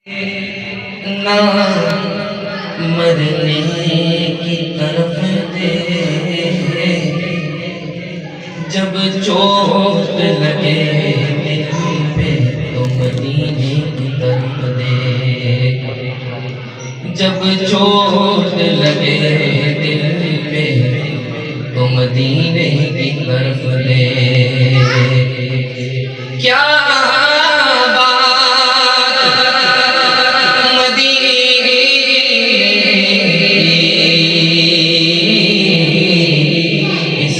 نہ مرنے کی طرف دے، جب چوٹ لگے دل پہ تو مدینے کی طرف دے، جب چوٹ لگے دل پہ تو مدینے کی طرف دے۔ کیا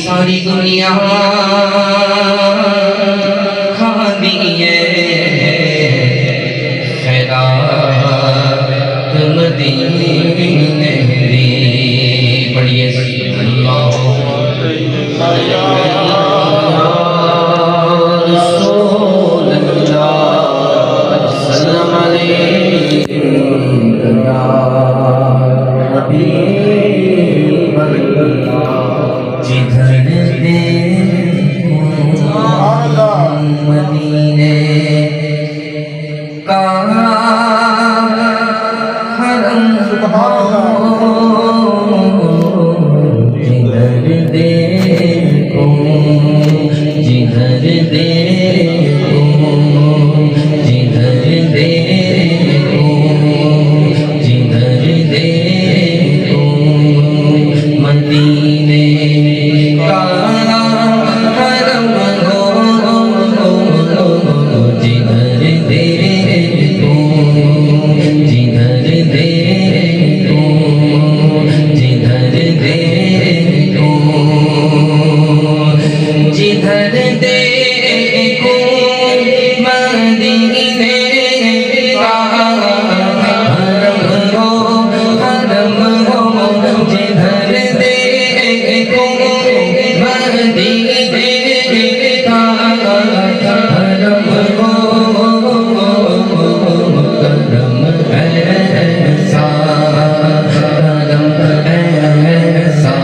ساری دنیا کھا دیے خیرات مدینے دی، پڑھیے اللہ رسول اللہ سلام علیکم یا حبیب اللہ۔ جدھر مدینے کا حرم جدھر دیکھو، جدھر دیکھو، جدھر دیکھو، جدھر دیکھو مدینے کا حرم ہو، جدھر دیکھو، جدھر دیکھو، جدھر دیکھو، جدھر دیکھو مدینے کا حرم ہو، حرم ہو، جدھر دیکھو مدینے کا حرم ہو، کرم ایسا، کرم ایسا،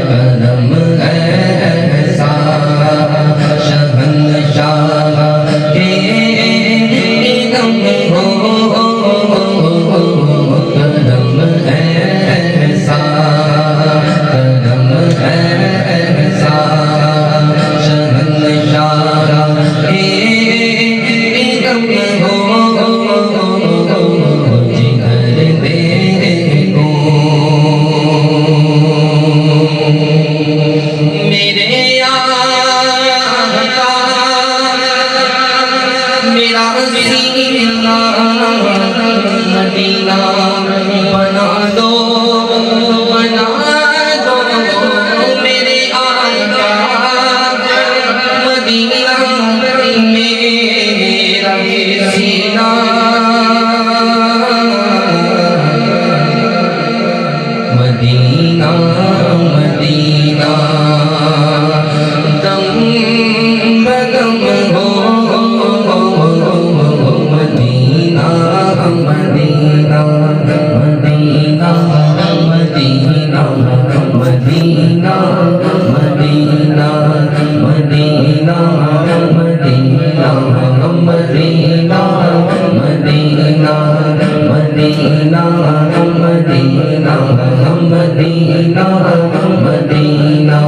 کرم ایسا، شہنشاہ کے علم ہو، کرم ایسا، کرم ایسا، شہنشاہ کے علم ہو، جدھر دیکھو میرے آقا میرا سینہ مدینہ بنا دو، بنا دو میرے آقا مدینہ میرا سینہ، مدینہ مدینہ دم بدم ہو، مدینہ مدینہ مدینہ مدینہ مدینہ مدینہ مدینہ مدینہ مدینہ مدینہ مدینہ مدینہ مدینہ مدینہ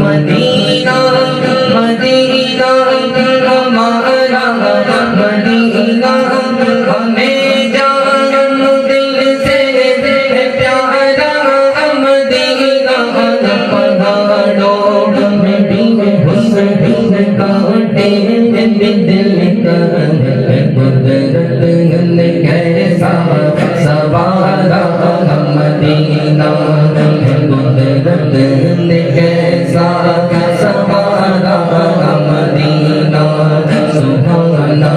مدینہ مدینہ ہمارا مدینہ، ہمیں جان دل سے پیارا مدینہ، پہاڑوں میں بھی حسن کاٹے دل کا قدرت نے کیسا سوارا مدینہ، قدرت نے کیسا سوارا مدینہ، سبحانہ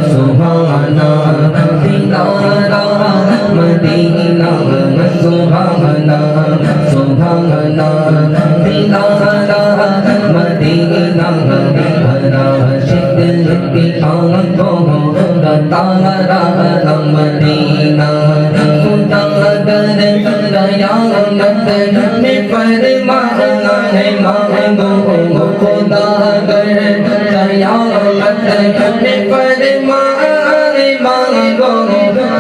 سبحانہ دیدارا مدینہ، سبحانہ سبحانہ دیدارا مدینہ، ہرا شکل کی آنکھوں کا تارا مدینہ، خدا اگر قیامت میں فرمانا ہے مانگو، خدا اگر قیامت میں فرمانا ہے مانگو،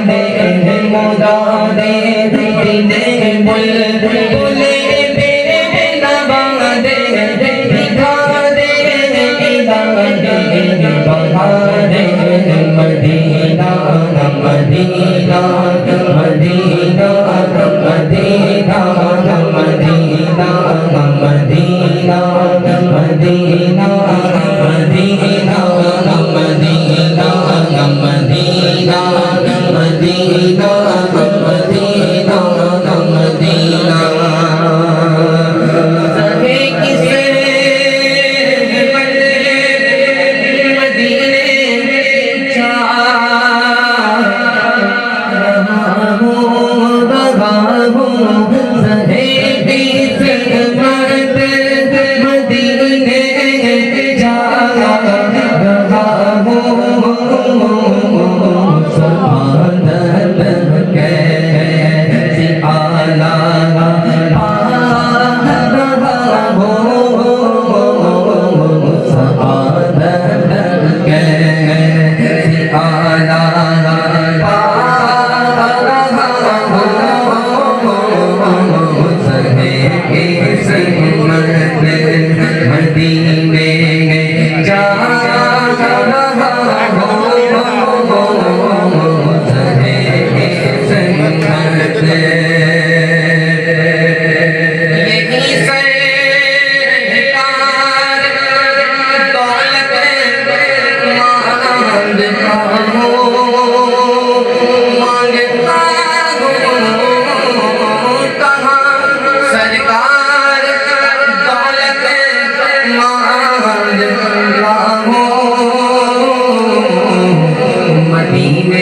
دے مراد دے بلبلے بے نوا دے دکھا دے بہار مدینہ مدینہ مدینہ مدینہ مدینہ مدینہ مدینہ مدینہ مدینہ مدینہ مدینہ مدینہ مدینہ سبھی کسے مدینے جا رہا ہوں سبھی کسے مدینے جا رہا ہوں سعادت کیسی اعلیٰ پا رہا ہوں سعادت کیسی اعلیٰ پا رہا ہوں سہے کی سمت مدینے جا رہا ہوں سہے کی سمت یہی سرکار دولت مانگتا ہوں کہاں سرکار دولت مانگتا ہوں مدینے